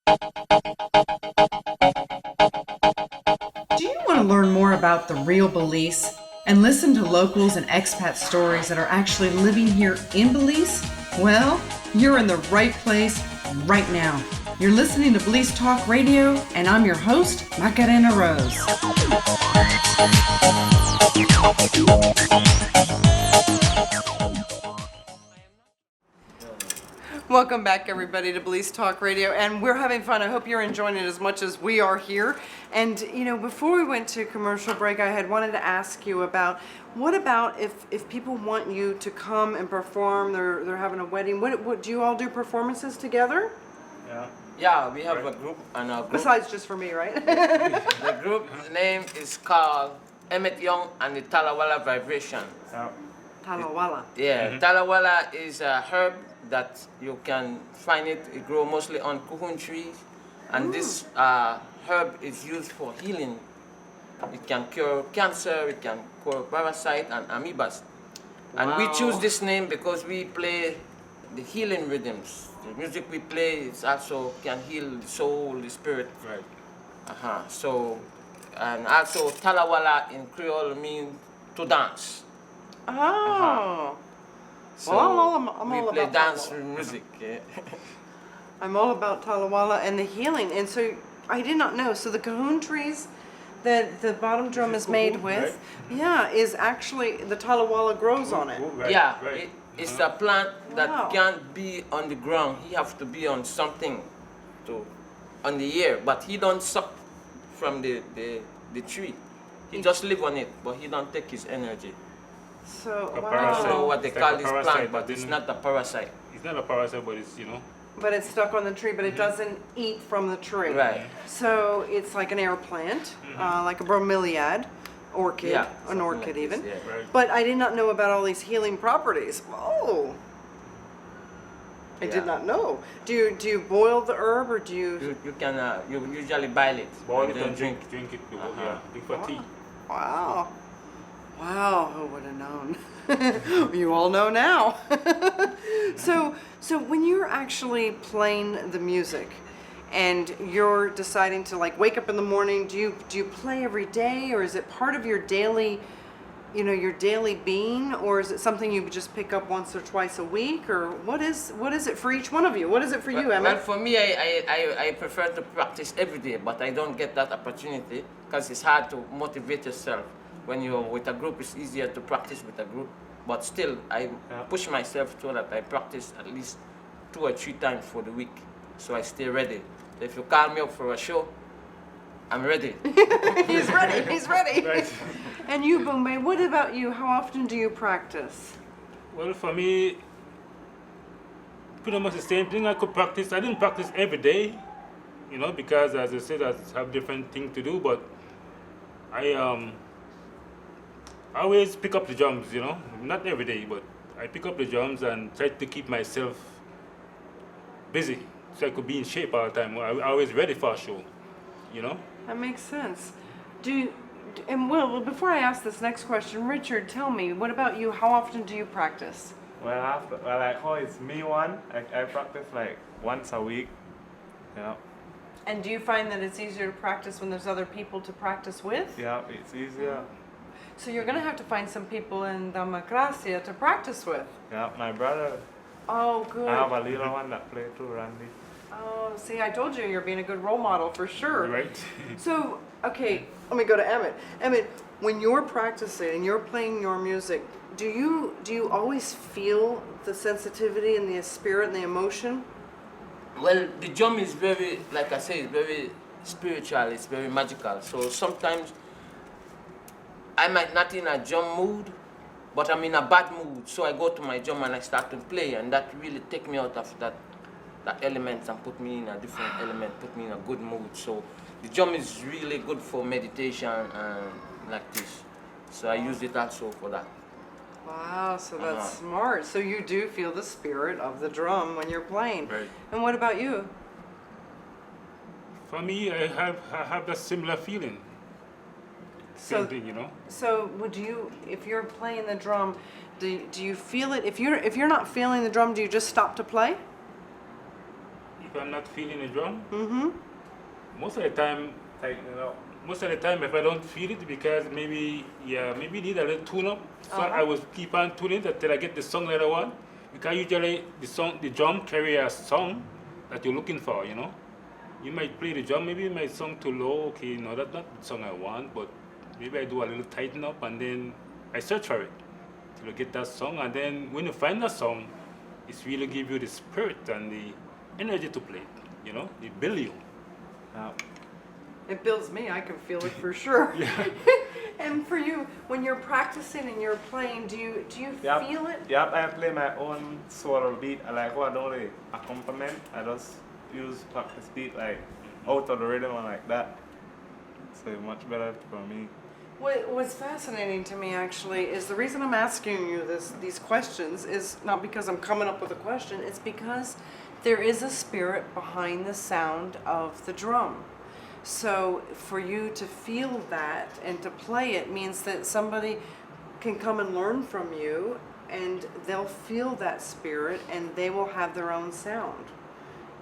Do you want to learn more about the real Belize and listen to locals and expat stories that are actually living here in Belize? Well, you're in the right place right now. You're listening to Belize Talk Radio, and I'm your host, Macarena Rose. Welcome back, everybody, to Belize Talk Radio, and we're having fun. I hope you're enjoying it as much as we are here. And, you know, before we went to commercial break, I had wanted to ask you about, what about if people want you to come and perform, they're having a wedding, what do you all do performances together? Yeah, we have a group, and a group. Besides just for me, right? The group name is called Emmett Young and the Talawala Vibration. Talawala. Yeah, Talawala is a herb that you can find it grow mostly on cocoon trees, and this herb is used for healing. It can cure cancer, it can cure parasite and amoebas. And we choose this name because we play the healing rhythms. The music we play is also can heal the soul, the spirit. Right. So, and also Talawala in Creole means to dance. So well, I'm we all play about dance Talawala. music. Yeah. I'm all about Talawala and the healing. And so I did not know. So the cahoon trees that the bottom drum is made with, is actually, the Talawala grows on it. Right. Yeah, Right. it's a plant that Wow. can't be on the ground. He have to be on something, on the air. But he don't suck from the tree. He just live on it, but he don't take his energy. So, A I parasite. don't know what they It's call like a this parasite, plant, but but it's then- not a parasite. It's not a parasite, but it's, But it's stuck on the tree, but it doesn't eat from the tree. Right. So it's like an air plant, like a bromeliad, orchid, Yeah, an something orchid like this, even. yeah. Right. But I did not know about all these healing properties. Oh, I Yeah. did not know. Do you boil the herb or do you? You can you usually boil it, Boil and it then and drink it. Yeah, drink for tea. Wow, wow, who would have known? You all know now. So when you're actually playing the music and you're deciding to like wake up in the morning, do you play every day, or is it part of your daily, your daily being, or is it something you just pick up once or twice a week, or what is it for each one of you? What is it for you, Emma? Well, for me, I prefer to practice every day, but I don't get that opportunity because it's hard to motivate yourself. When you're with a group, it's easier to practice with a group. But still, I push myself so that I practice at least 2 or 3 times for the week, so I stay ready. If you call me up for a show, I'm ready. He's ready. He's ready. Right. And you, Boombay, what about you? How often do you practice? Well, for me, pretty much the same thing. I didn't practice every day, because as I said, I have different things to do. But I always pick up the drums. Not every day, but I pick up the drums and try to keep myself busy so I could be in shape all the time. I'm always ready for a show. That makes sense. And Will, before I ask this next question, Richard, tell me, what about you? How often do you practice? Well, like how it's me one, I practice like once a week. Yeah. And do you find that it's easier to practice when there's other people to practice with? Yeah, it's easier. So you're going to have to find some people in Democracia to practice with. Yeah, my brother, Oh, good. I have a little one that play too, Randy. Oh, see, I told you you're being a good role model for sure. Right. So, okay, let me go to Emmett. Emmett, when you're practicing and you're playing your music, do you always feel the sensitivity and the spirit and the emotion? Well, the drum is very, like I say, it's very spiritual, it's very magical. So sometimes I might not in a drum mood, but I'm in a bad mood. So I go to my drum and I start to play, and that really take me out of that element and put me in a different element, put me in a good mood. So the drum is really good for meditation and like this. So I use it also for that. Wow, so that's smart. So you do feel the spirit of the drum when you're playing. Right. And what about you? For me, I have that similar feeling. Same thing, So would you, if you're playing the drum, do you feel it? If you're not feeling the drum, do you just stop to play? if I'm not feeling the drum. Mm-hmm. Most of the time, Tighten it up. if I don't feel it, because maybe need a little tune-up. So Uh-huh. I will keep on tuning it until I get the song that I want. Because usually the drum carry a song that you're looking for, you know. You might play the drum, maybe my song too low, okay, no, that's not the song I want, but maybe I do a little tighten up and then I search for it till I get that song. And then when you find that song, it's really give you the spirit and the energy to play it, you know, it build you. Yeah. It builds me. I can feel it for sure. And for you, when you're practicing and you're playing, do you Yep. feel it? Yep, I play my own solo beat. I like what I don't really accompaniment. I just use practice beat like out of the rhythm and like that. So it's much better for me. What's fascinating to me actually is the reason I'm asking you these questions is not because I'm coming up with a question. It's because there is a spirit behind the sound of the drum. So for you to feel that and to play it means that somebody can come and learn from you and they'll feel that spirit and they will have their own sound.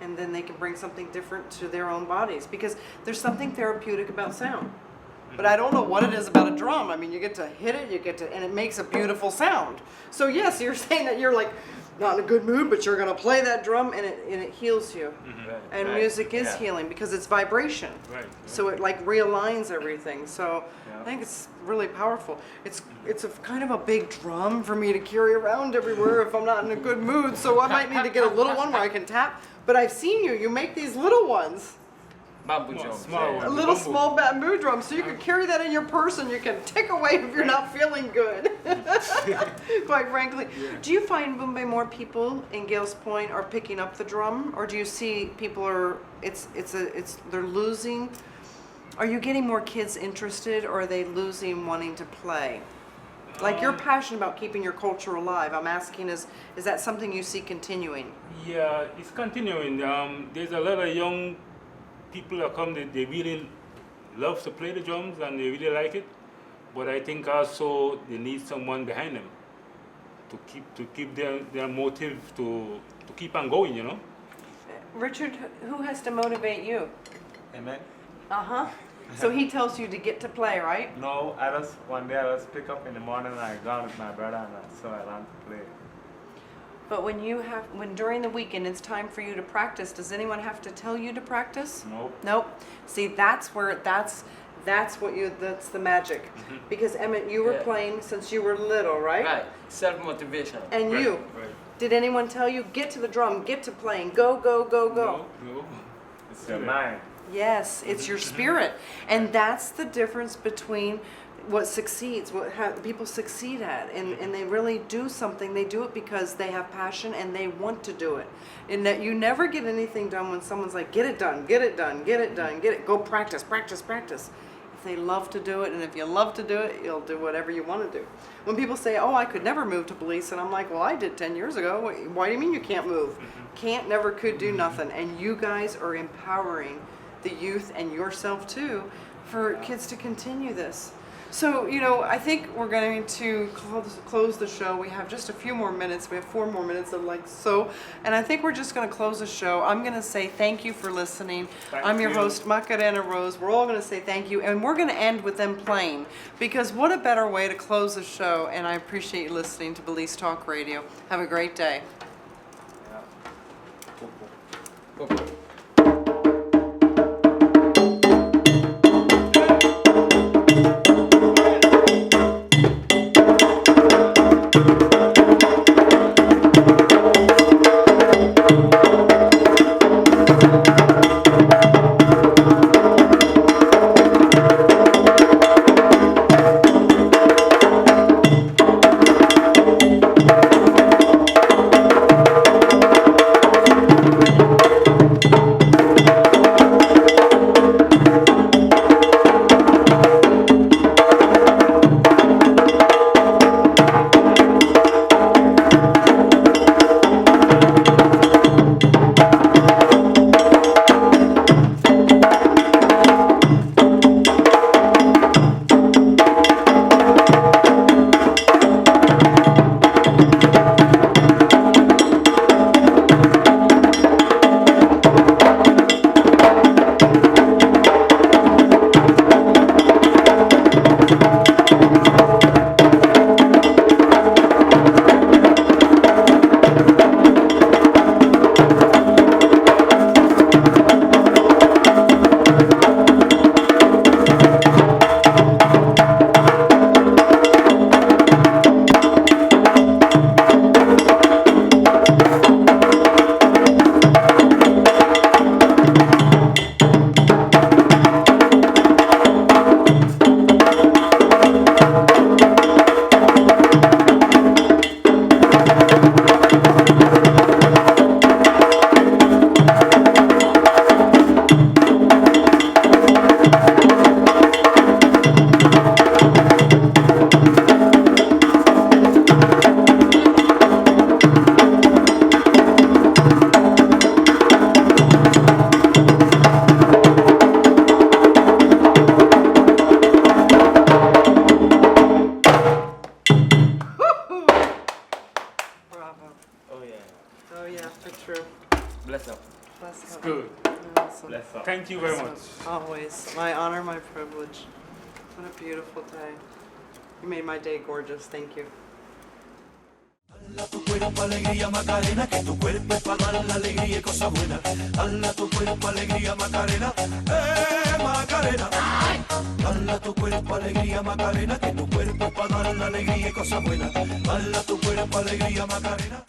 And then they can bring something different to their own bodies because there's something therapeutic about sound. But I don't know what it is about a drum. I mean, you get to hit it, and it makes a beautiful sound. So yes, you're saying that you're like not in a good mood, but you're gonna play that drum and it heals you. Right, And right, music is yeah. healing because it's vibration. Right. So it like realigns everything. So Yeah. I think it's really powerful. It's a kind of a big drum for me to carry around everywhere if I'm not in a good mood. So I might need to get a little one where I can tap. But I've seen you make these little ones. Bamboo Small- drums. small yeah. one. A little Bamboo. small bamboo drum, so you can carry that in your purse and you can tick away if you're not feeling good. Quite frankly, do you find Boombay more people in Gales Point are picking up the drum, or do you see people they're losing? Are you getting more kids interested, or are they losing wanting to play? Like you're passionate about keeping your culture alive. I'm asking, is that something you see continuing? Yeah, it's continuing. There's a lot of young people that come, they really love to play the drums and they really like it. But I think also they need someone behind them to keep their motive to keep on going, you know? Richard, who has to motivate you? Amen. Uh-huh. So he tells you to get to play, right? No, one day I just pick up in the morning and I go with my brother and so I learn to play. But when during the weekend it's time for you to practice, does anyone have to tell you to practice? Nope. Nope. See, that's the magic. Because Emmett, you were Yeah. playing since you were little, right? Right. Self-motivation. And Right, you, right. did anyone tell you, get to the drum, get to playing, go, go, go, go? No. It's your mind. Yes, it's your spirit. And that's the difference between what succeeds, people succeed at, and they really do something. They do it because they have passion and they want to do it. And that you never get anything done when someone's like, get it done, get it done, get it done, go practice, practice, practice. If they love to do it, and if you love to do it, you'll do whatever you want to do. When people say, oh, I could never move to Belize, and I'm like, well, I did 10 years ago. Why do you mean you can't move? Can't, never, could, do nothing. And you guys are empowering the youth and yourself too for kids to continue this. So, I think we're going to close the show. We have just a few more minutes. We have 4 more minutes of and I think we're just going to close the show. I'm going to say thank you for listening. I'm your host, Macarena Rose. We're all going to say thank you, and we're going to end with them playing, because what a better way to close the show, and I appreciate you listening to Belize Talk Radio. Have a great day. Okay. true. Bless up. Bless It's up. good. Awesome. Bless up. Thank you very much. Always. My honor, my privilege. What a beautiful day. You made my day gorgeous. Thank you. Dala tu cuerpo alegría Macarena, que tu cuerpo es para dar la alegría y cosas buenas. Dala tu cuerpo alegría Macarena, Macarena. Dala tu cuerpo alegría Macarena, que tu cuerpo es para dar la alegría y cosas buenas. Dala tu cuerpo alegría Macarena.